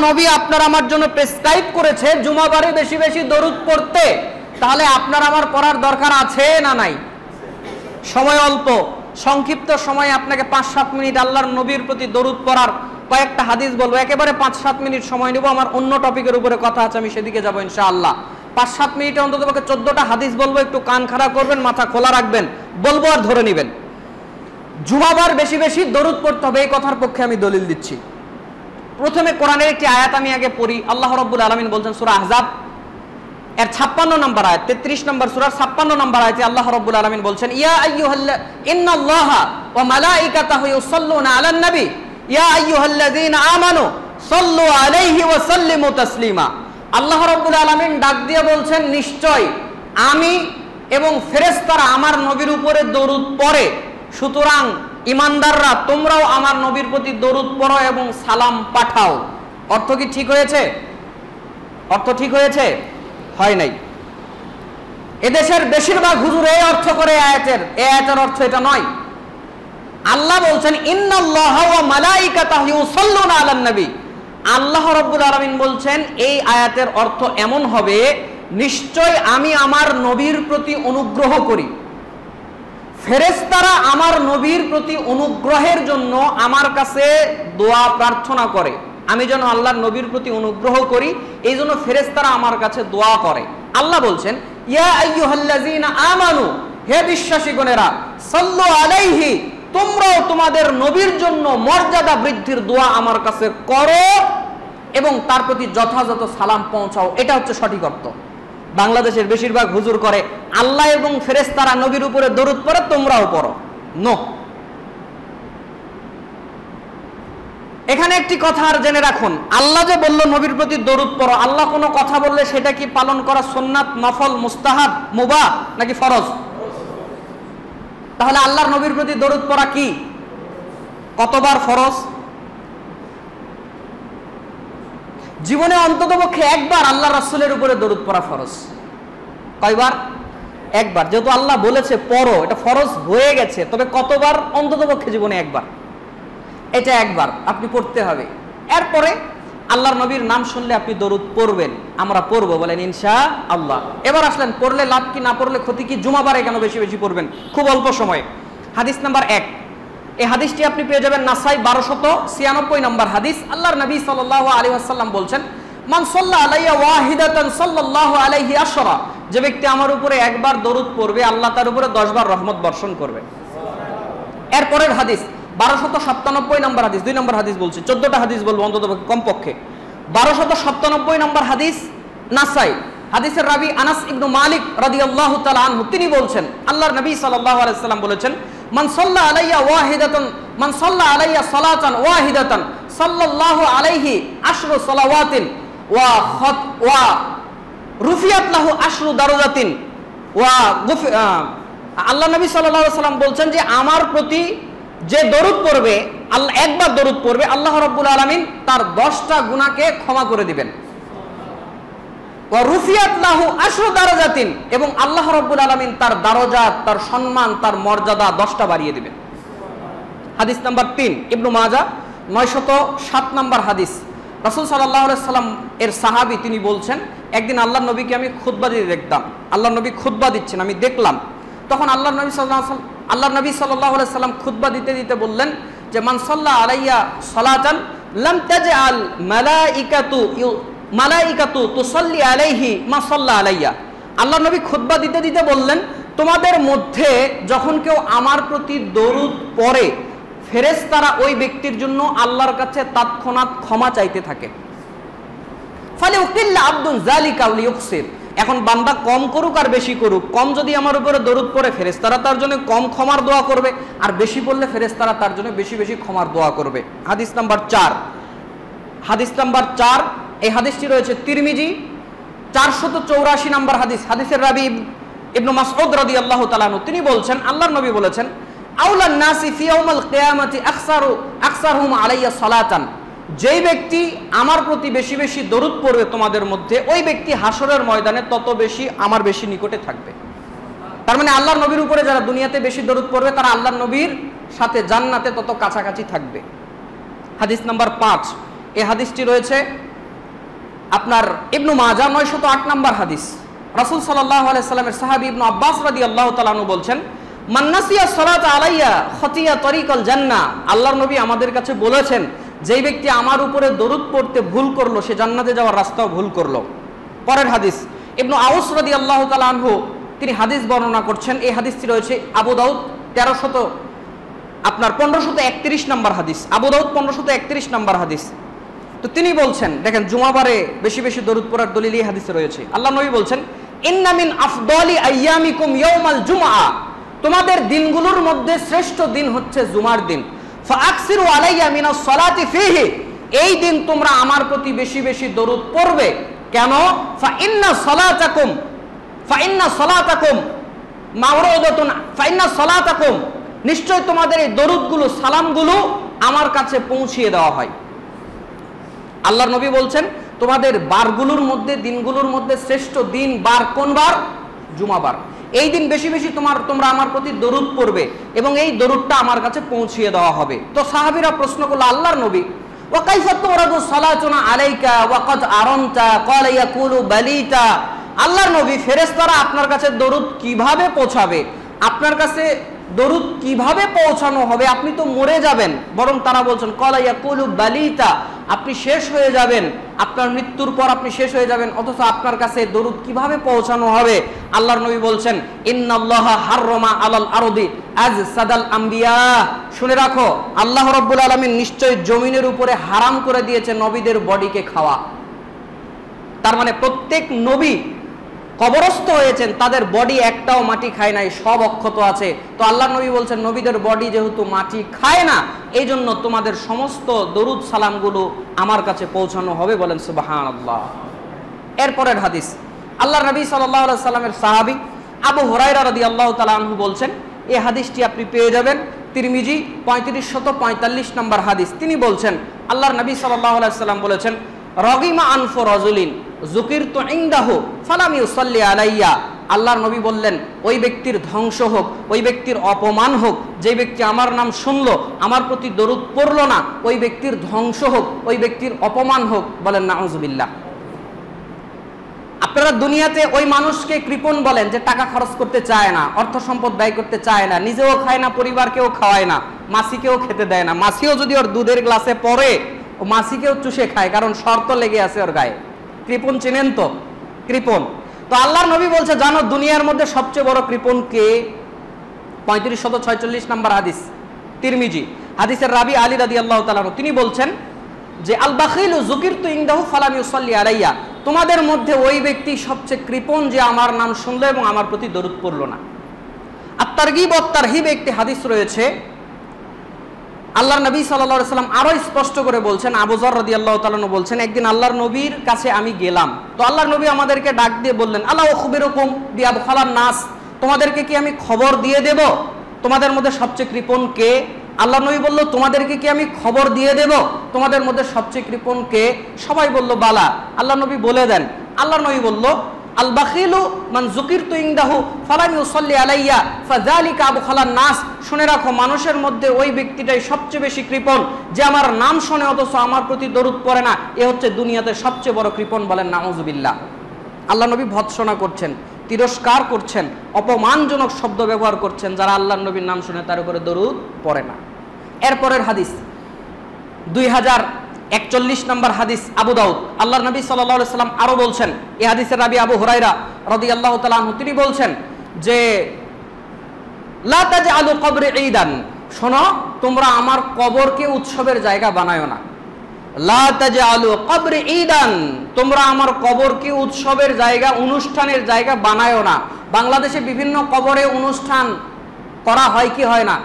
নবী আপনার আমার জন্য প্রেসক্রাইব করেছে জুমাবারে বেশি বেশি দরুদ পড়তে, তাহলে আপনার আমার পড়ার দরকার আছে না নাই? সময় অল্প, সংক্ষিপ্ত সময়ে আপনাকে 5-7 মিনিট আল্লাহর নবীর প্রতি দরুদ পড়ার কয়েকটা হাদিস বলবো। একেবারে 5-7 মিনিট সময় নেব, আমার অন্য টপিকের উপরে কথা আছে, আমি সেদিকে যাবো ইনশাআল্লাহ। 5-7 মিনিটে অন্তত 14টা হাদিস বলবো, একটু কান খাড়া করবেন, মাথা খোলা রাখবেন, বলবো আর ধরে নেবেন। জুমাবার বেশি বেশি দরুদ পড়তে হবে, এই কথার পক্ষে আমি দলিল দিচ্ছি। প্রথমে কোরআনের একটি আয়াত আমি আগে পড়ি। আল্লাহ রাব্বুল আলামিন বলছেন সূরা আহজাব এর 56 নম্বর আয়াত, 33 নম্বর সূরার 56 নম্বর আয়াতে আল্লাহ রাব্বুল আলামিন বলছেন, ইয়া ইন্নাল্লাহা ওয়া মালাইকাতাহু ইউসাল্লুনা আলান নবী ইয়া আইয়ুহাল্লাযীনা আমানু সাল্লু আলাইহি ওয়া সাল্লিমু তাসলিমা। আল্লাহ রাব্বুল আলামিন ডাক দিয়ে বলছেন, নিশ্চয় আমি এবং ফেরেশতারা আমার নবীর উপরে দরুদ পড়ে, সুতরাং ইমানদাররা তোমরাও আমার নবীর প্রতি দরুদ পড়ো এবং সালাম পাঠাও। অর্থ কি ঠিক হয়েছে? অর্থ ঠিক হয়েছে? হয় নাই। এদেশের বেশিরভাগ হুজুর এই অর্থ করে আয়াতের অর্থ এটা নয়। আল্লাহ বলছেন ইন্নাল্লাহা ওয়া মালাইকাতাহু ইউসাল্লুনা আলান নবী। আল্লাহ রাব্বুল আলামিন বলছেন এই আয়াতের অর্থ এমন হবে, নিশ্চয় আমি আমার নবীর প্রতি অনুগ্রহ করি, ফেরেশতারা আমার নবীর প্রতি অনুগ্রহের জন্য আমার কাছে দোয়া প্রার্থনা করে। আমি যেন আল্লাহর নবীর প্রতি অনুগ্রহ করি, এই জন্য ফেরেশতারা আমার কাছে দোয়া করে। আল্লাহ বলছেন ইয়া আইয়ুহাল্লাযীনা আমানু, হে বিশ্বাসীগণেরা, সাল্লু আলাইহি, তোমরাও তোমাদের নবীর জন্য মর্যাদা বৃদ্ধির দোয়া আমার কাছে করো এবং তার প্রতি যথাযথ সালাম পৌঁছাও। এটা হচ্ছে সঠিক অর্থ। বাংলাদেশের বেশিরভাগ হুজুর করে আল্লাহ এবং ফেরেশতারা নবীর উপরে দরুদ পড়ে, তোমরাও পড়ো। নো, এখানে একটি কথা আর জেনে রাখুন, আল্লাহ যে বলল নবীর প্রতি দরুদ পড়ো, আল্লাহ কোনো কথা বললে সেটা কি পালন করা সুন্নাত, নফল, মুস্তাহাব, মুবাহ নাকি ফরজ? তাহলে আল্লাহর নবীর প্রতি দরুদ পড়া কি কতবার ফরজ? জীবনে অন্ততপক্ষে একবার আল্লাহ রাসূলের উপরে দরুদ পড়া ফরজ। কয়বার? একবার। যেহেতু আল্লাহ বলেছে পড়ো, এটা ফরজ হয়ে গেছে, তবে কতবার? অন্ততপক্ষে জীবনে একবার। এটা একবার আপনি পড়তে হবে। এরপরে আল্লাহর নবীর নাম শুনলে আপনি দরুদ পড়বেন, আমরা পড়বো, বলেন ইনশাআল্লাহ। এবার আসলেন, পড়লে লাভ কি, না পড়লে ক্ষতি কি? জুমাবারে কেন বেশি বেশি পড়বেন খুব অল্প সময়ে? হাদিস নাম্বার 1, এই হাদিসটি আপনি পেয়ে যাবেন নাসাই 1296 নম্বর হাদিস। আল্লাহর নবী সাল্লাল্লাহু আলাইহি ওয়াসাল্লাম বলছেন, মান সাল্লা আলাইয়া ওয়াহিদাতান সাল্লাল্লাহু আলাইহি আশরা, যে ব্যক্তি আমার উপরে একবার দরুদ পড়বে আল্লাহ তার উপরে 10 বার রহমত বর্ষণ করবে। এরপরের হাদিস 1297 নম্বর হাদিস, 2 নম্বর হাদিস বলছি, 14টা হাদিস বলবো অন্তত কমপক্ষে। 1297 নম্বর হাদিস নাসাই, হাদিসের রাবি আনাস ইবনু মালিক রাদিয়াল্লাহু তাআলা আনহু, তিনি বলছেন আল্লাহর নবী সাল্লাল্লাহু আলাইহি ওয়াসাল্লাম বলেছেন, মান সাল্লা আলাইয়া ওয়াহিদাতান, মান সাল্লা আলাইয়া সালাতান ওয়াহিদাতান সাল্লাল্লাহু আলাইহি আশরু সালাওয়াতিন ওয়া রুফিয়াত লাহু আশরু দারাজাতিন ওয়া আল্লাহ নবী সাল্লাল্লাহু আলাইহি ওয়াসাল্লাম বলছেন যে আমার প্রতি যে দরুদ পড়বে, আল্লাহ একবার দরুদ পড়বে, আল্লাহ রাব্বুল আলামিন তার 10টা গুনাহকে ক্ষমা করে দিবেন। ওয়া রুফিয়াত লাহু আশরু দারাজাতিন, এবং আল্লাহ রাব্বুল আলামিন তার দারাজাত, তার সম্মান, তার মর্যাদা 10টা বাড়িয়ে দিবেন। হাদিস নাম্বার 3, ইবনু মাজাহ 907 নম্বর হাদিস। রাসূল সাল্লাল্লাহু আলাইহি সাল্লাম এর সাহাবী, তিনি বলছেন, একদিন আল্লাহর নবীকে আমি খুতবা দিতে দেখতাম, আল্লাহর নবী খুতবা দিচ্ছেন, আমি দেখলাম। তখন আল্লাহর নবী সাল্লাল্লাহু আলাইহি সাল্লাম খুতবা দিতে দিতে বললেন যে, মান সাল্লা আলাইয়া সালাতান লাম তাজআল মালাইকাতু তুসাল্লি আলাইহি মা সাল্লা আলাইয়া। আল্লাহর নবী খুতবা দিতে দিতে বললেন, তোমাদের মধ্যে যখন কেউ আমার প্রতি দরুদ পড়ে, ফেরেশতারা ওই ব্যক্তির জন্য আল্লাহর কাছে তৎক্ষণাৎ ক্ষমা চাইতে থাকে। ফালিউকিল্লা আব্দুন যালিকা লিয়ুকসির, এখন বান্দা কম করুক আর বেশি করুক, কম যদি আমার উপরে দরুদ পড়ে ফেরেশতারা তার জন্য কম ক্ষমার দোয়া করবে, আর বেশি পড়লে ফেরেশতারা তার জন্য বেশি বেশি ক্ষমার দোয়া করবে। হাদিস নাম্বার 4, হাদিস নাম্বার 4, এই হাদিসটি রয়েছে তিরমিজি 484 নম্বর হাদিস। হাদিসের রাবি ইবনু মাসউদ রাদিয়াল্লাহু তাআলা আনহু, তিনি বলছেন আল্লাহর নবী বলেছেন, আউলান নাসি ফি ইয়াউমিল কিয়ামাতি আকসারুহুম আলাইয়া সালাতান, যেই ব্যক্তি আমার প্রতি বেশি বেশি দরুদ পড়বে তোমাদের মধ্যে, ওই ব্যক্তি হাসরের ময়দানে তত বেশি আমার বেশি নিকটে থাকবে। তার মানে আল্লাহর নবীর উপরে যারা দুনিয়াতে বেশি দরুদ পড়বে তারা আল্লাহর নবীর সাথে জান্নাতে তত কাছাকাছি থাকবে। হাদিস নাম্বার 5, এই হাদিসটি রয়েছে আপনার ইবনু মাজাহ 908 নম্বর হাদিস, রাসূল সাল্লাল্লাহু আলাইহি সাল্লামের সাহাবী ইবনু আব্বাস রাদিয়াল্লাহু তাআলা আনহু বলছেন, মান নাসিয়া সালাতা আলাইয়া খতিয়া তরিকাল জান্নাহ। আল্লাহর নবী আমাদের কাছে বলেছেন, যেই ব্যক্তি আমার উপরে দরুদ পড়তে ভুল করলো সে জান্নাতে যাওয়ার রাস্তাও ভুল করলো। পরের হাদিস ইবনু আউস রাদিয়াল্লাহু তাআলা আনহু তিনি হাদিস বর্ণনা করছেন। এই হাদিসটি রয়েছে আবু দাউদ 1531 নম্বর হাদিস, আবু দাউদ 1531 নম্বর হাদিস। তো তিনি বলছেন, দেখেন জুমাবারে বেশি বেশি দরুদ পড়ার দলিল এই হাদিসে রয়েছে। আল্লাহ নবী বলছেন, ইন্না মিন আফদালি আইয়ামিকুম ইয়াউমাল জুমআ, তোমাদের দিনগুলোর মধ্যে শ্রেষ্ঠ দিন হচ্ছে জুমার দিন। ফাআকসিরু আলাইয়া মিনাস সালাতি ফীহি, এই দিন তোমরা আমার প্রতি বেশি বেশি দরুদ পড়বে। কেন? ফাইন্না সালাতাকুম মাওরুদাতুন, ফাইন্না সালাতাকুম, নিশ্চয় তোমাদের এই দরুদগুলো সালামগুলো আমার কাছে পৌঁছিয়ে দেওয়া হয়। আল্লাহর নবী বলছেন তোমাদের বারগুলোর মধ্যে দিনগুলোর মধ্যে শ্রেষ্ঠ দিন বার কোন বার? জুমাবার। এই দিন বেশি বেশি তোমরা আমার প্রতি দরুদ পড়বে এবং এই দরুদটা আমার কাছে পৌঁছিয়ে দেওয়া হবে। তো সাহাবীরা প্রশ্ন করলো, আল্লাহর নবী ওয়া কাইফা তুরাদু সালাতুনা আলাইকা ওয়া ক্বাদ আরামতা ক্বালা ইয়াকুলু বালিতা, আল্লাহর নবী ফেরেশতারা আপনার কাছে দরুদ কিভাবে পৌঁছাবে, আপনার কাছে দরুদ কিভাবে পৌঁছানো হবে, আপনি তো মরে যাবেন। বরং তারা বলছেন ক্বালা ইয়াকুলু বালিতা, আপনি শেষ হয়ে যাবেন, আপনার মৃত্যুর পর আপনি শেষ হয়ে যাবেন, অথচ আপনার কাছে দরুদ কিভাবে পৌঁছানো হবে? আল্লাহর নবী বলছেন, ইন্নাল্লাহা হাররামা আলাল আরদি আজসাদাল আম্বিয়া, শুনে রাখো আল্লাহ রাব্বুল আলামিন নিশ্চয় জমিনের উপরে হারাম করে দিয়েছে নবীদের বডিকে খাওয়া। তার মানে প্রত্যেক নবী কবরস্থ হয়েছেন, তাদের বডি একটাও মাটি খায় নাই, সব অক্ষত আছে। তো আল্লাহর নবী বলছেন নবীদের বডি যেহেতু মাটি খায় না, এই জন্য তোমাদের সমস্ত দরুদ সালামগুলো আমার কাছে পৌঁছানো হবে। বলেন সুবহানাল্লাহ। এরপরের হাদিস, আল্লাহর নবী সাল্লাল্লাহু আলাইহি সাল্লামের সাহাবী আবু হুরায়রা রাদিয়াল্লাহু তাআলা আনহু বলছেন, এই হাদিসটি আপনি পেয়ে যাবেন তিরমিজি 3545 নম্বর হাদিস। তিনি বলছেন আল্লাহর নবী সাল্লাল্লাহু আলাইহি সাল্লাম বলেছেন, রগিমা আনফু রাজুলিন যুকিরতু ইনদাহু ফালাম ইউসাল্লি আলাইয়া, আল্লাহর নবী বললেন ওই ব্যক্তির ধ্বংস হোক, ওই ব্যক্তির অপমান হোক, যে ব্যক্তি আমার নাম শুনলো আমার প্রতি দরুদ পড়লো না, ওই ব্যক্তির ধ্বংস হোক, ওই ব্যক্তির অপমান হোক। বলেন নাউজুবিল্লাহ। আপনারা দুনিয়াতে ওই মানুষকে কৃপণ বলেন যে টাকা খরচ করতে চায় না, অর্থ সম্পদ ব্যয় করতে চায় না, নিজেও খায় না, পরিবারকেও খাওয়ায় না, মাসিকেও খেতে দেয় না, মাসিও যদি ওর দুধের গ্লাসে পড়ে ও মাসিকেও চুষে খায়, কারণ শর্ত লেগে আছে ওর গায়ে। কৃপণ চিনেন তো? কৃপণ। তো আল্লাহর নবী বলছে, জানো দুনিয়ার মধ্যে সবচেয়ে বড় কৃপণ কে? 3546 নম্বর হাদিস, তিরমিজি। হাদিসের রাবি আলী রাদিয়াল্লাহু তাআলা তিনি বলছেন যে আল বাখিলু যুকিরতু ইনদাহু ফালাম ইউসাল্লি আলাইয়া, তোমাদের মধ্যে ওই ব্যক্তি সবচেয়ে কৃপণ যে আমার নাম শুনলো এবং আমার প্রতি দরুদ পড়লো না। আত-তারগীব ওয়াত তারহিব একটি হাদিস রয়েছে, আল্লাহর নবী সাল্লাল্লাহু আলাইহি সাল্লাম আরো স্পষ্ট করে বলছেন, আবু যর রাদিয়াল্লাহু তাআলা বলছেন, একদিন আল্লাহর নবীর কাছে আমি গেলাম, তো আল্লাহর নবী আমাদেরকে ডাক দিয়ে বললেন, আলা উখবিরুকুম বিআবখালান নাস, তোমাদেরকে কি আমি খবর দিয়ে দেব তোমাদের মধ্যে সবচেয়ে কৃপণ কে? আল্লাহর নবী বলল, তোমাদেরকে কি আমি খবর দিয়ে দেব তোমাদের মধ্যে সবচেয়ে কৃপণ কে? সবাই বলল বালা। আল্লাহর নবী বলে দেন। আল্লাহর নবী বলল, আল বাখিলু মান যুকিরতু ইনদাহু ফালাম ইউসাল্লি আলাইয়া ফাযালিকা আবখালান নাস, শুনে রাখো মানুষের মধ্যে ওই ব্যক্তিটাই সবচেয়ে বেশি কৃপণ যে আমার নাম শুনে অথচ আমার প্রতি দরুদ পড়ে না, এ হচ্ছে দুনিয়াতে সবচেয়ে বড় কৃপণ। বলেন নাউজুবিল্লাহ। আল্লাহ নবী ভৎসনা করছেন, তিরস্কার করছেন, অপমানজনক শব্দ ব্যবহার করছেন যারা আল্লাহর নবীর নাম শুনে তার উপরে দরুদ পড়ে না। এরপরের হাদিস 2041 নম্বর হাদিস, আবু দাউদ। আল্লাহর নবী সাল্লাল্লাহু আলাইহি সাল্লাম আরো বলছেন, এই হাদিসের রাবি আবু হুরায়রা রাদিয়াল্লাহু তাআলা আনহু তিনি বলছেন যে লা তাজআলু কবরি ঈদান, শোনো তোমরা আমার কবরকে উৎসবের জায়গা বানায়ো না। লা তাজআলু কবরি ঈদান, তোমরা আমার কবরকে উৎসবের জায়গা, অনুষ্ঠানের জায়গা বানায়ো না। বাংলাদেশে বিভিন্ন কবরে অনুষ্ঠান করা হয় কি হয় না?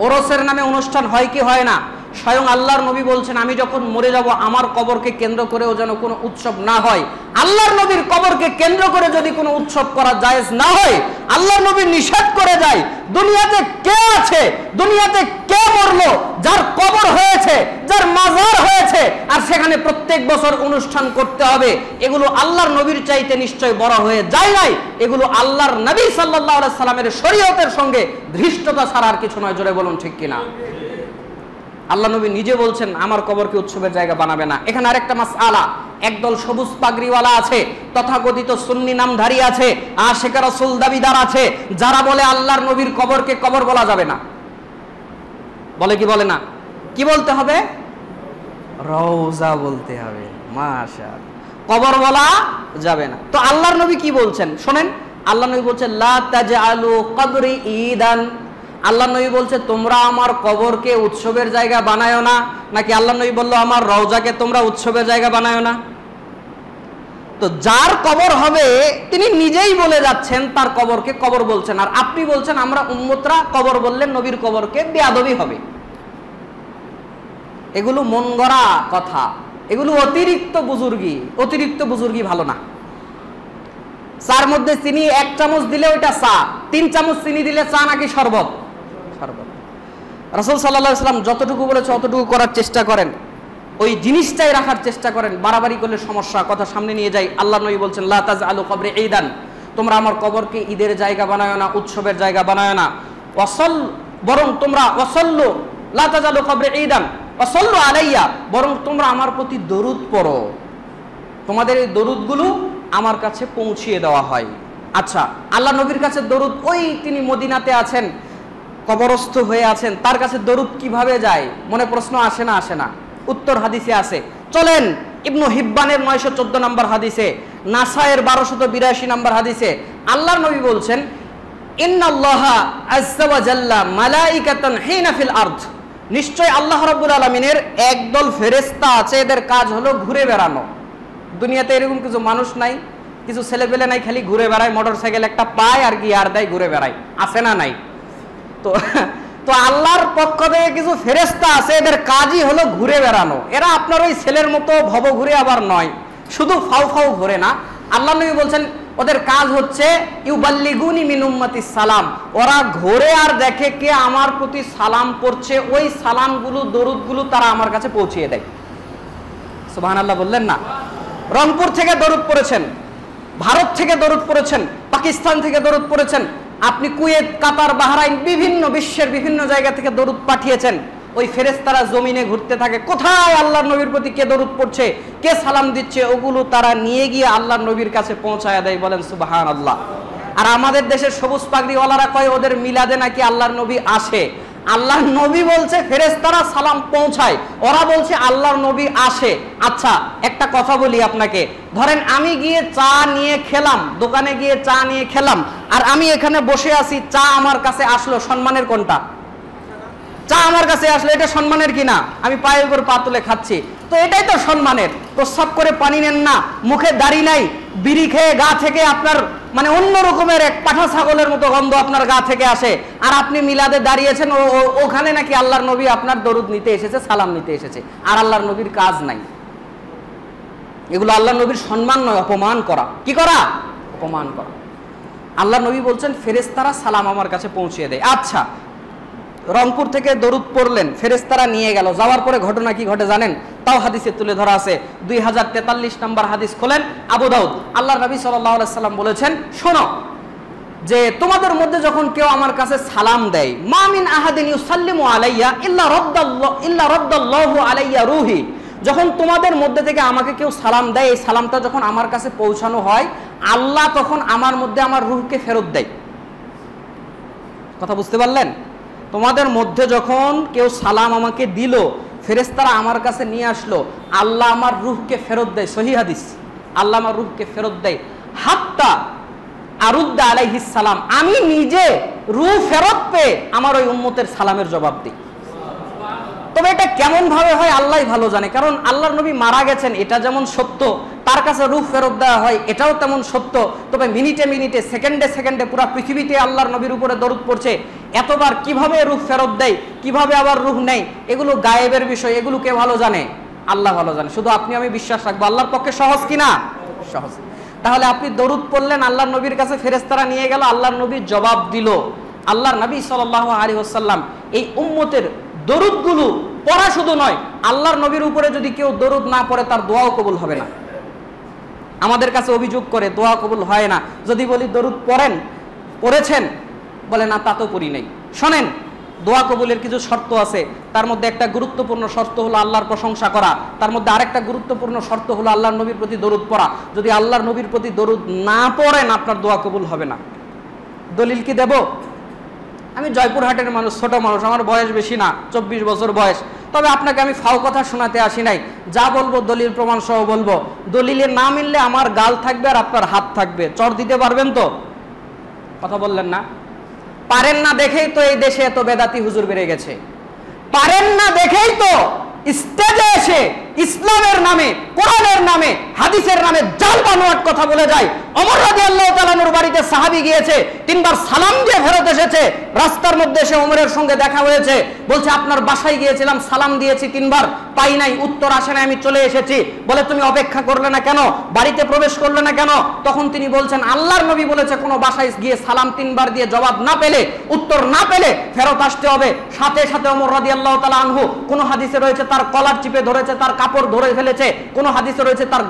ওরসের নামে অনুষ্ঠান হয় কি হয় না? স্বয়ং আল্লাহর নবী বলছেন, আমি যখন মরে যাব আমার কবরকে কেন্দ্র করেও যেন কোনো উৎসব না হয়। আল্লাহর নবীর কবরকে কেন্দ্র করে যদি কোনো উৎসব করা জায়েজ না হয়, আল্লাহর নবী নিষেধ করে যায়। দুনিয়াতে কে আছে, দুনিয়াতে কে মরলো যার কবর হয়েছে, যার মাজার হয়েছে, আর সেখানে প্রত্যেক বছর অনুষ্ঠান করতে হবে? এগুলো আল্লাহর নবীর চাইতে নিশ্চয় বড় হয়ে যায় নাই। এগুলো আল্লাহর নবী সাল্লাল্লাহু আলাইহি সাল্লামের শরীয়তের সঙ্গে ধৃষ্টতা ছাড়া আর কিছু নয়। জোরে বলুন ঠিক কিনা? আল্লাহ নবী নিজে বলছেন আমার কবরকে উৎসবের জায়গা বানাবে না। এখানে আরেকটা মাসআলা, একদল সবুজ পাগড়িওয়ালা আছে, তথাকথিত সুন্নি নামধারী আছে, আশিক রাসূল দাবিদার আছে, যারা বলে আল্লাহর নবীর কবরকে কবর বলা যাবে না। বলে কি বলে না? কি বলতে হবে? রওজা বলতে হবে। মাশাআল্লাহ, কবর বলা যাবে না। তো আল্লাহর নবী কি বলছেন শোনেন। আল্লাহ নবী বলছেন লা তাজআলু কবরি ঈদান। আল্লাহ নবী বলছে তোমরা আমার কবরকে উৎসবের জায়গা বানায়ো না। নাকি আল্লাহ নবী বললো আমার রওজাকে তোমরা উৎসবের জায়গা বানায়ো না? তো যার কবর হবে তিনি নিজেই বলে যাচ্ছেন তার কবরকে কবর বলছেন, আর আপনি বলছেন আমরা উম্মতরা কবর বললে নবীর কবরকে বেয়াদবি হবে। এগুলো মন গড়া কথা, এগুলো অতিরিক্ত বুজুর্গি ভালো না। চার মধ্যে চিনি 1 চামচ দিলে ওইটা চা, 3 চামচ চিনি দিলে চা নাকি শরবত? শরবত। রাসূল সাল্লাল্লাহু আলাইহি ওয়াসাল্লাম যতটুকু বলেছে অতটুকু করার চেষ্টা করেন, ওই জিনিসটাই রাখার চেষ্টা করেন। বাড়াবাড়ি করলে সমস্যা, কথা সামনে নিয়ে যাই। আল্লাহ নবী বলছেন লা তাজআলু কবরি ঈদান, তোমরা আমার কবরকে ঈদের জায়গা বানায় না, উৎসবের জায়গা বানায় না। বরং তোমরা ওয়াসাল্লু লা তাজআলু কবরি ঈদান ওয়াসাল্লু আলাইয়া, বরং তোমরা আমার প্রতি দরুদ পড়ো, তোমাদের এই দরুদগুলো আমার কাছে পৌঁছিয়ে দেওয়া হয়। আচ্ছা, আল্লাহ নবীর কাছে দরুদ, ওই তিনি মদিনাতে আছেন, কবরস্থ হয়ে আছেন, তার কাছে দরুদ কিভাবে যায়? মনে প্রশ্ন আসে না? আসে না? উত্তর হাদিসে আছে। চলেন ইবনু হিব্বানের 914 নম্বর হাদিসে, নাসায়ের 1282 নম্বর হাদিসে আল্লাহর নবী বলছেন ইন্নাল্লাহা আযজা ওয়া জাল্লা মালাইকাতান হিনা ফিল আরদ, নিশ্চয় আল্লাহ রাব্বুল আলামিনের একদল ফেরেশতা আছে, এদের কাজ হলো ঘুরে বেড়ানো। দুনিয়াতে এরকম কিছু মানুষ নাই, কিছু ছেলেপেলে নাই, খালি ঘুরে বেড়ায়, মোটরসাইকেল একটা পায় আর গিয়ার দেয়, ঘুরে বেড়ায়, আছে না নাই? তো আল্লাহর পক্ষ থেকে কিছু ফেরেশতা আছে, এদের কাজই হলো ঘুরে বেড়ানো। এরা আপনার ওই ছেলের মতো ভব ঘুরে আবার নয়, শুধু ফাউ ফাউ ঘুরে না। আল্লাহ নবী বলছেন ওদের কাজ হচ্ছে ইউবাল্লিগুনি মিন উম্মতিস সালাম, ওরা ঘুরে আর দেখে কে আমার প্রতি সালাম পড়ছে, ওই সালামগুলো দরুদগুলো তারা আমার কাছে পৌঁছিয়ে দেয়। সুবহানাল্লাহ বললেন না? রংপুর থেকে দরুদ পড়েছেন, ভারত থেকে দরুদ পড়েছেন, পাকিস্তান থেকে দরুদ পড়েছেন, আপনি কুয়েত, কাতার, বাহরাইন, বিশ্বের বিভিন্ন জায়গা থেকে দরুদ পাঠিয়েছেন। ওই ফেরেশতারা জমিনে ঘুরতে থাকে, কোথায় আল্লাহর নবীর প্রতি কে দরুদ পড়ছে, কে সালাম দিচ্ছে, ওগুলো তারা নিয়ে গিয়ে আল্লাহর নবীর কাছে পৌঁছায় দেয়। বলেন সুবহানাল্লাহ। আর আমাদের দেশের সবুজ পাগড়িওয়ালারা কয় ওদের মিলাদে নাকি আল্লাহর নবী আসে। আল্লাহর নবী বলছে ফেরেশতারা সালাম পৌঁছায়, ওরা বলছে আল্লাহর নবী আসে। আচ্ছা, একটা কথা বলি আপনাকে, ধরেন আমি গিয়ে চা নিয়ে খেলাম, দোকানে গিয়ে চা নিয়ে খেলাম, আর আমি এখানে বসে আছি, চা আমার কাছে আসলো, সম্মানের কোনটা? চা আমার কাছে আসলো, এটা সম্মানের কিনা? আমি পায়ের উপর পা তুলে খাচ্ছি, তো এটাই তো সম্মানের। প্রস্রাব করে পানি নেন না, মুখে দাড়ি নাই, বিড়ি খেয়ে গা থেকে আপনার মানে অন্য রকমের এক পাঠা ছাগলের মতো গন্ধ আপনার গা থেকে আসে, আর আপনি মিলাদে দাঁড়িয়েছেন, ওখানে নাকি আল্লাহর নবী আপনার দরুদ নিতে এসেছে, সালাম নিতে এসেছে, আর আল্লাহর নবীর কাজ নাই। এগুলো আল্লাহর নবীর সম্মান নয়, অপমান করা। কি করা? অপমান করা। আল্লাহর নবী বলছেন ফেরেশতারা সালাম আমার কাছে পৌঁছিয়ে দেয়। আচ্ছা, রংপুর থেকে দরুদ পড়লেন, ফেরেশতারা নিয়ে গেল, যাওয়ার পরে ঘটনা কি ঘটে জানেন? তাও হাদিসে তুলে ধরা আছে। 2043 নম্বর হাদিস খোলেন, আবু দাউদ। আল্লাহর নবী সাল্লাল্লাহু আলাইহি সাল্লাম বলেছেন, শোনো, যে তোমাদের মধ্যে যখন কেউ আমার কাছে সালাম দেয়, মা মিন আহাদিন ইউসাল্লিমু আলাইয়া ইল্লা রাদ্দাল্লাহু আলাইয়া রূহি, যখন তোমাদের মধ্যে থেকে আমাকে কেউ সালাম দেয়, এই সালামটা যখন আমার কাছে পৌঁছানো হয়, আল্লাহ তখন আমার মধ্যে আমার রূহকে ফেরত দেয়। কথা বুঝতে পারলেন? তোমাদের মধ্যে যখন কেউ সালাম আমাকে দিল, ফেরেশতারা আমার কাছে নিয়ে আসলো, আল্লাহ আমার রূহকে ফেরত দেয়। সহিহ হাদিস, আল্লাহ আমার রূহকে ফেরত দেয়। হাত্তা আরুদ্দা আলাইহিস সালাম, আমি নিজে রূহ ফেরত পেয়ে আমার ওই উম্মতের সালামের জবাব দিই। তবে এটা কেমন ভাবে হয় আল্লাহই ভালো জানে, কারণ আল্লাহর নবী মারা গেছেন এটা যেমন সত্য, তার কাছে রূহ ফেরত দেওয়া হয় এটাও তেমন সত্য। তবে মিনিটে মিনিটে, সেকেন্ডে সেকেন্ডে পুরো পৃথিবীতে আল্লাহর নবীর উপরে দরুদ পড়ছে, এতবার কিভাবে রূহ ফেরত দেয়, কিভাবে আবার রূহ নেই, এগুলো গায়েবের বিষয়, এগুলো কে ভালো জানে? আল্লাহ ভালো জানে। শুধু আপনি আমি বিশ্বাস রাখবো, আল্লাহর পক্ষে সহজ কিনা? সহজ। তাহলে আপনি দরুদ পড়লেন, আল্লাহর নবীর কাছে ফেরেশতারা নিয়ে গেল, আল্লাহর নবী জবাব দিল। আল্লাহর নবী সাল্লাল্লাহু আলাইহি ওয়াসাল্লাম এই উম্মতের দরুদগুলো পড়া শুধু নয়, আল্লাহর নবীর উপরে যদি কেউ দরুদ না পড়ে তার দোয়াও কবুল হবে না। আমাদের কাছে অভিযোগ করে দোয়া কবুল হয় না, যদি বলি দরুদ পড়েন, পড়েছেন, বলে না তা তো পড়ি নাই। শোনেন, দোয়া কবুলের কিছু শর্ত আছে, তার মধ্যে একটা গুরুত্বপূর্ণ শর্ত হলো আল্লাহর প্রশংসা করা, তার মধ্যে আরেকটা গুরুত্বপূর্ণ শর্ত হলো আল্লাহর নবীর প্রতি দরুদ পড়া। যদি আল্লাহর নবীর প্রতি দরুদ না পড়েন আপনার দোয়া কবুল হবে না। দলিল কি দেব? আমি জয়পুরহাটের মানুষ, ছোট মানুষ, আমার বয়স বেশি না, 24 বছর বয়স। তবে আপনাকে আমি ফাও কথা শোনাতে আসি নাই, যা বলবো দলিল প্রমাণ সহ বলবো। দলিলে না মিললে আমার গাল থাকবে আর আপনার হাত থাকবে। চর দিতে পারবেন তো? কথা বললেন না। পারেন না দেখেই তো এই দেশে এত বেদাতি হুজুর বেড়ে গেছে। পারেন না দেখেই তো স্টেজে এসে ইসলামের নামে, কোরআনের নামে, হাদিসের নামে জাল বানোয়াট কথা বলে যায়। ওমর রাদিয়াল্লাহু তাআলা আনহুর বাড়িতে সাহাবী গিয়েছে, 3 বার সালাম দিয়ে ফেরত এসেছে। রাস্তার মধ্যে এসে ওমরের সঙ্গে দেখা হয়েছে, বলছে আপনার বাসায় গিয়েছিলাম, সালাম দিয়েছি 3 বার, পাই নাই, উত্তর আসে না, আমি চলে এসেছি। বলে তুমি অপেক্ষা করলে না কেন, বাড়িতে প্রবেশ করলে না কেন? তখন তিনি বলছেন আল্লাহর নবী বলেছে কোনো বাসায় গিয়ে সালাম 3 বার দিয়ে জবাব না পেলে, উত্তর না পেলে ফেরত আসতে হবে। সাথে সাথে ওমর রাদিয়াল্লাহু তাআলা আনহু, কোন হাদিসে রয়েছে তার কলার চিপে ধরেছে, তার কাপড় ধরে ফেলেছে, কোন হাদিসে রয়েছে তার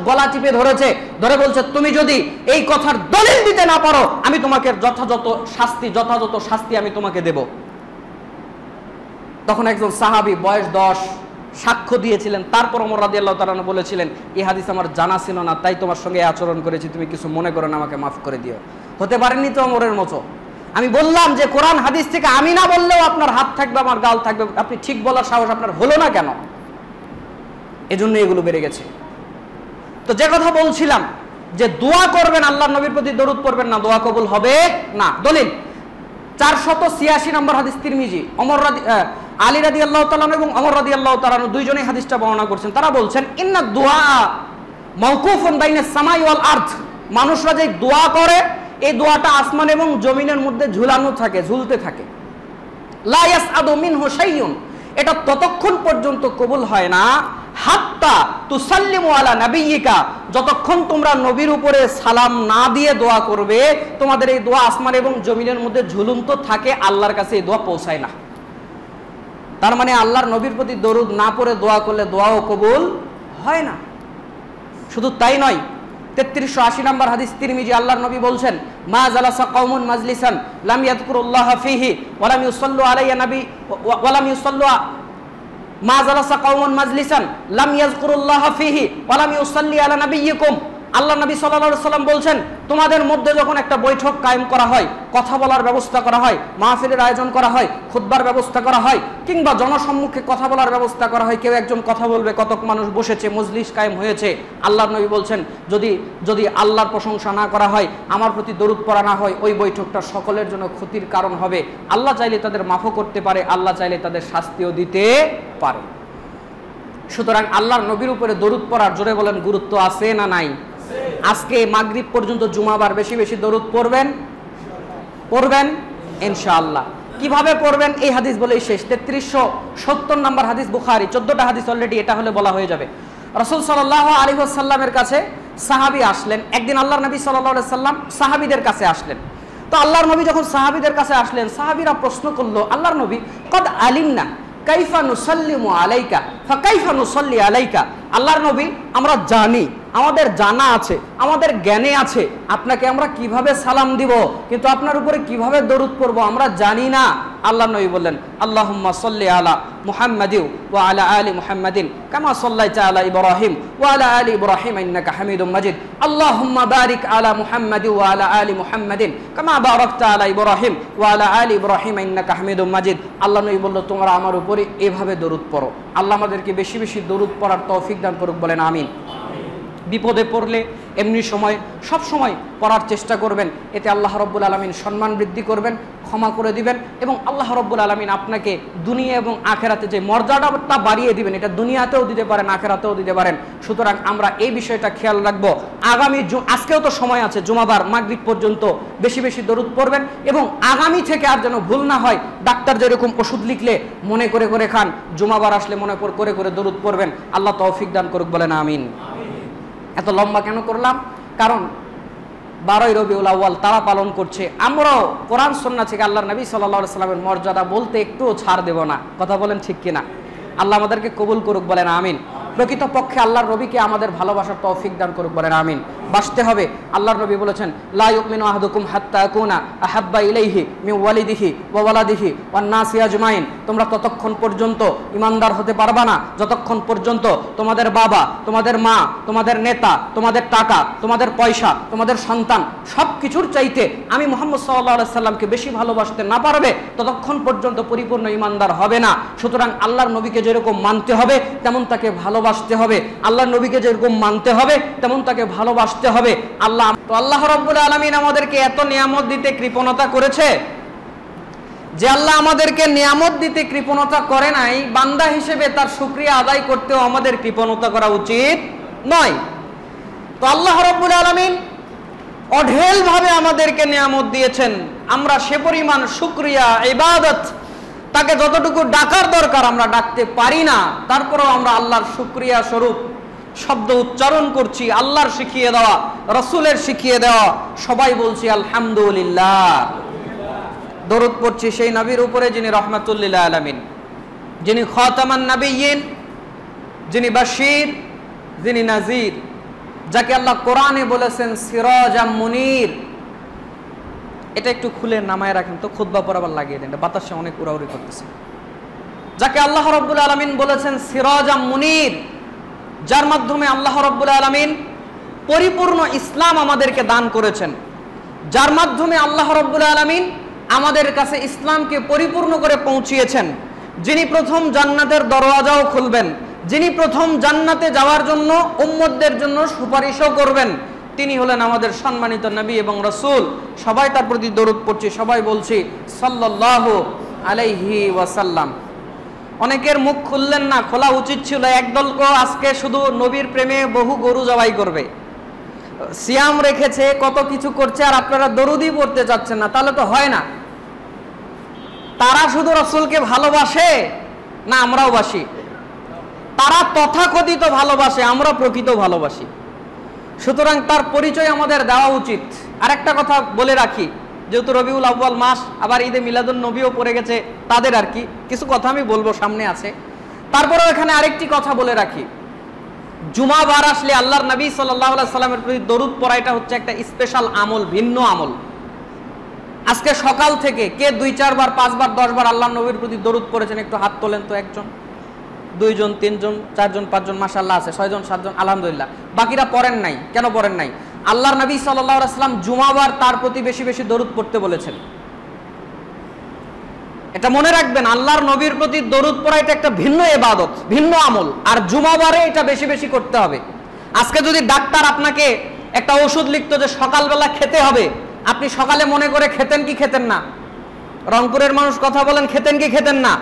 গলা চিপে ধরেছে, ধরে বলছে তুমি যদি এই কথার দলিল দিতে না পারো আমি তোমাকে যথাযথ শাস্তি আমি তোমাকে দেব। তখন একজন সাহাবী বয়স 10 সাক্ষ্য দিয়েছিলেন। তারপর ওমর রাদিয়াল্লাহু তাআলা আনহু বলেছিলেন এই হাদিস আমার জানা ছিল না, তাই তোমার সঙ্গে আচরণ করেছি, তুমি কিছু মনে করো না, আমাকে মাফ করে দিও। হতে পারেননি তো ওমরের মতো। আমি বললাম যে কোরআন হাদিস থেকে আমি না বললেও আপনার হাত থাকবে, আমার গাল থাকবে, আপনি ঠিক বলার সাহস আপনার হলো না কেন? এজন্য এগুলো বেড়ে গেছে। তো যে কথা বলছিলাম যে দোয়া করবেন, আল্লাহর নবীর প্রতি দরুদ পড়বেন না, দোয়া কবুল হবে না। দলিল 486 নম্বর হাদিস, তিরমিজি। আলী রাদিয়াল্লাহু তাআলা এবং ওমর রাদিয়াল্লাহু তাআলা দুইজনেই হাদিসটা বর্ণনা করছেন। তারা বলছেন ইন্না দুআ মাওকুফুন বাইনাস সামাই ওয়াল আরদ, মানুষরা যে দোয়া করে এই দোয়াটা আসমান এবং জমিনের মধ্যে ঝুলানো থাকে, ঝুলতে থাকে। লা ইয়াসআদু মিনহু শাইউন, এটা ততক্ষণ পর্যন্ত কবুল হয় না হাত্তা তুসাল্লিমু আলা নাবিয়্যিকা, যতক্ষণ তোমরা নবীর উপরে সালাম না দিয়ে দোয়া করবে তোমাদের এই দোয়া আসমান এবং জমিনের মধ্যে ঝুলন্ত থাকে, আল্লাহর কাছে এই দোয়া পৌঁছায় না। তার মানে আল্লাহর নবীর প্রতি দরুদ না পড়ে দোয়া করলে দোয়াও কবুল হয় না। শুধু তাই নয়, 3380 নম্বর হাদিস, তিরমিজি। আল্লাহর নবী বলছেন মা জালাসা কওমুন মাজলিসান লাম ইয়াযকুরুল্লাহ ফীহি ওয়া লাম ইউসাল্লু আলাইয়া নবী ওয়া লাম ইউসাল্লু মা জালাসা কওমুন মাজলিসান লাম ইয়াযকুরুল্লাহ ফীহি ওয়া লাম ইউসাল্লি আলা নাবিয়্যিকুম। আল্লাহ নবী সাল্লাল্লাহু আলাইহি সাল্লাম বলছেন তোমাদের মধ্যে যখন একটা বৈঠক কায়েম করা হয়, কথা বলার ব্যবস্থা করা হয়, মাহফিলের আয়োজন করা হয়, খুতবার ব্যবস্থা করা হয়, কিংবা জনসম্মুখে কথা বলার ব্যবস্থা করা হয়, কেউ একজন কথা বলবে, কতক মানুষ বসেছে, মজলিস কায়েম হয়েছে, আল্লাহর নবী বলছেন যদি আল্লাহর প্রশংসা না করা হয়, আমার প্রতি দরুদ পড়া না হয়, ওই বৈঠকটা সকলের জন্য ক্ষতির কারণ হবে। আল্লাহ চাইলে তাদের মাফও করতে পারে, আল্লাহ চাইলে তাদের শাস্তিও দিতে পারে। সুতরাং আল্লাহর নবীর উপরে দরুদ পড়ার, জোরে বলেন, গুরুত্ব আছে না নাই? আজকে মাগরিব পর্যন্ত জুমাবার বেশি বেশি দরুদ পড়বেন ইনশাআল্লাহ। কিভাবে পড়বেন এই হাদিস বলেই শেষ। 3370 নম্বর হাদিস, বুখারী। 14টা হাদিস অলরেডি, এটা হলে বলা হয়ে যাবে। রাসূল সাল্লাল্লাহু আলাইহি ওয়াসাল্লামের কাছে সাহাবী আসলেন একদিন। আল্লাহর নবী সাল্লাল্লাহু আলাইহি সাল্লাম সাহাবীদের কাছে আসলেন। তো আল্লাহর নবী যখন সাহাবীদের কাছে আসলেন, সাহাবীরা প্রশ্ন করলো আল্লাহর নবী কদ আলিমনা কাইফা নুসাল্লিমু আলাইকা ফাকাইফা নুসাল্লি আলাইকা। আল্লাহর নবী আমরা জানি, আমাদের জানা আছে, আমাদের জ্ঞানে আছে আপনাকে আমরা কিভাবে সালাম দিব, কিন্তু আপনার উপরে কিভাবে দরুদ পড়ব আমরা জানি না। আল্লাহর নবী বললেন আল্লাহুম্মা সাল্লি আলা মুহাম্মাদিন ওয়া আলা আলি মুহাম্মাদিন কামা সাল্লাইতা আলা ইব্রাহিম ওয়া আলা আলি ইব্রাহিম ইন্নাকা হামিদুম মাজিদ। আল্লাহুম্মা বারিক আলা মুহাম্মাদিন ওয়া আলা আলি মুহাম্মাদিন কামা বারাকতা আলা ইব্রাহিম ওয়া আলা আলি ইব্রাহিম ইন্নাকা হামিদুম মাজিদ। আল্লাহর নবী বলল তোমরা আমার উপরে এভাবে দরুদ পড়ো। আল্লাহ আমাদেরকে বেশি বেশি দরুদ পড়ার তৌফিক দান করুক, বলেন আমিন। বিপদে পড়লে এমনি সময় সব সময় পড়ার চেষ্টা করবেন, এতে আল্লাহ রব্বুল আলামিন সম্মান বৃদ্ধি করবেন, ক্ষমা করে দিবেন, এবং আল্লাহ রব্বুল আলামিন আপনাকে দুনিয়া এবং আখেরাতে যে মর্যাদাটা বাড়িয়ে দিবেন, এটা দুনিয়াতেও দিতে পারেন, আখেরাতেও দিতে পারেন। সুতরাং আমরা এই বিষয়টা খেয়াল রাখবো। আজকেও তো সময় আছে, জুমাবার মাগরিব পর্যন্ত বেশি বেশি দরুদ পড়বেন, এবং আগামী থেকে আর যেন ভুল না হয়, ডাক্তার যেরকম ওষুধ লিখলে মনে করে করে খান, জুমাবার আসলে মনে করে করে দরুদ পড়বেন। আল্লাহ তৌফিক দান করুক, বলেন আমিন। এত লম্বা কেন করলাম? কারণ 12ই রবিউল আউয়াল তারা পালন করছে। আমরাও কোরআন সুন্নাহ থেকে আল্লাহর নবী সাল্লাল্লাহু আলাইহি সাল্লামের মর্যাদা বলতে একটুও ছাড় দেব না। কথা বলেন ঠিক কিনা? আল্লাহ আমাদেরকে কবুল করুক, বলেন আমিন। প্রকৃতপক্ষে আল্লাহর নবীকে আমাদের ভালোবাসার তৌফিক দান করুক, বলেন আমিন। বাসতে হবে। আল্লাহর নবী বলেছেন, লা ইউমিনু আহাদুকুম হাত্তা ইয়াকুনা আহাব্বা ইলাইহি মিন ওয়ালিদিহি ওয়া ওয়ালাদিহি ওয়ান নাসি আজমাইন। তোমরা ততক্ষণ পর্যন্ত ইমানদার হতে পারবা না যতক্ষণ পর্যন্ত তোমাদের বাবা, তোমাদের মা, তোমাদের নেতা, তোমাদের টাকা, তোমাদের পয়সা, তোমাদের সন্তান সবকিছুর চাইতে আমি মুহাম্মদ সাল্লাল্লাহু আলাইহি সাল্লামকে বেশি ভালোবাসতে না পারবে ততক্ষণ পর্যন্ত পরিপূর্ণ ইমানদার হবে না। সুতরাং আল্লাহর নবীকে যেরকম মানতে হবে তেমন তাকে ভালোবাসতে হবে, আল্লাহর নবীকে যেরকম মানতে হবে তেমন তাকে ভালোবাসতে হবে। আল্লাহ রাব্বুল আলামিন আমাদেরকে এত নিয়ামত দিতে কৃপণতা করেছে যে আল্লাহ আমাদেরকে নিয়ামত দিতে কৃপণতা করে নাই, বান্দা হিসেবে তার শুকরিয়া আদায় করতেও আমাদের কৃপণতা করা উচিত নয়। তো আল্লাহ রাব্বুল আলামিন অঢেল ভাবে আমাদেরকে নিয়ামত দিয়েছেন, আমরা সে পরিমাণ শুকরিয়া ইবাদত তাকে যতটুকু ডাকার দরকার আমরা ডাকতে পারি না, তারপরেও আমরা আল্লাহর শুকরিয়া স্বরূপ শব্দ উচ্চারণ করছি। আল্লাহর শিখিয়ে দেওয়া, রাসূলের শিখিয়ে দেওয়া, সবাই বলছি আলহামদুলিল্লাহ। দরুদ পড়ছি সেই নবীর উপরে যিনি রাহমাতুল লিল আলামিন, যিনি খাতামান নবিয়্যিন, যিনি বাশীর, যিনি নাযীর, যাকে আল্লাহ কোরআনে বলেছেন সিরাজাম মুনীর। এটা একটু খুলে নামায় রাখেন তো, খুতবা পড়াবার লাগিয়ে দেন, বাতাসে অনেক উড়াউড়ি করতেছে। যাকে আল্লাহ রাব্বুল আলামিন বলেছেন সিরাজাম মুনীর, যার মাধ্যমে আল্লাহ রাব্বুল আলামিন পরিপূর্ণ ইসলাম আমাদেরকে দান করেছেন, যার মাধ্যমে আল্লাহ রাব্বুল আলামিন আমাদের কাছে ইসলামকে পরিপূর্ণ করে পৌঁছিয়েছেন, যিনি প্রথম জান্নাতের দরওয়াজাও খুলবেন, যিনি প্রথম জান্নাতে যাওয়ার জন্য উম্মতদের জন্য সুপারিশও করবেন, তিনি হলেন আমাদের সম্মানিত নবী এবং রাসূল। সবাই তার প্রতি দরুদ পড়ছি, সবাই বলছি সাল্লাল্লাহু আলাইহি ওয়াসাল্লাম। অনেকের মুখ খুললেন না, খোলা উচিত ছিল। একদল কো আজকে শুধু নবীর প্রেমে বহু গরু জবাই করবে, সিয়াম রেখেছে, কত কিছু করছে, আর আপনারা দরুদই পড়তে চাচ্ছেন না, তাহলে তো হয় না। তারা শুধু রাসূলকে ভালোবাসে না আমরাও বাসি? তারা তথাকথিত ভালোবাসে, আমরা প্রকৃত ভালোবাসি। সুতরাং তার পরিচয় আমাদের দেওয়া উচিত। আরেকটা কথা বলে রাখি, যেহেতু রবিউল আউয়াল মাস, আবার ঈদে মিলাদুন নবীও পড়ে গেছে, তাদের আর কি কিছু কথা আমি বলবো, সামনে আছে। তারপরেও এখানে আরেকটি কথা বলে রাখি, জুমাবার আসলে আল্লাহর নবী সাল্লাল্লাহু আলাইহি সাল্লামের প্রতি দরুদ পড়া এটা হচ্ছে একটা স্পেশাল আমল, ভিন্ন আমল। আজকে সকাল থেকে কে 2-4 বার 5 বার 10 বার আল্লাহর নবীর প্রতি দরুদ পড়েছেন একটু হাত তোলেন তো। 1 জন, 2 জন, 3 জন, 4 জন, 5 জন, মাশাআল্লাহ আছে, 6 জন, 7 জন, আলহামদুলিল্লাহ। বাকিরা পড়েন নাই, কেন পড়েন নাই? আল্লাহর নবী সাল্লাল্লাহু আলাইহি সাল্লাম জুমাবার তার প্রতি বেশি বেশি দরুদ পড়তে বলেছেন। এটা মনে রাখবেন, আল্লাহর নবীর প্রতি দরুদ পড়া এটা একটা ভিন্ন ইবাদত, ভিন্ন আমল, আর জুমাবারে এটা বেশি বেশি করতে হবে। আজকে যদি ডাক্তার আপনাকে একটা ওষুধ লিখতো যে সকালবেলা খেতে হবে, আপনি সকালে মনে করে খেতেন কি খেতেন না? রংপুরের মানুষ কথা বলেন, খেতেন কি খেতেন না?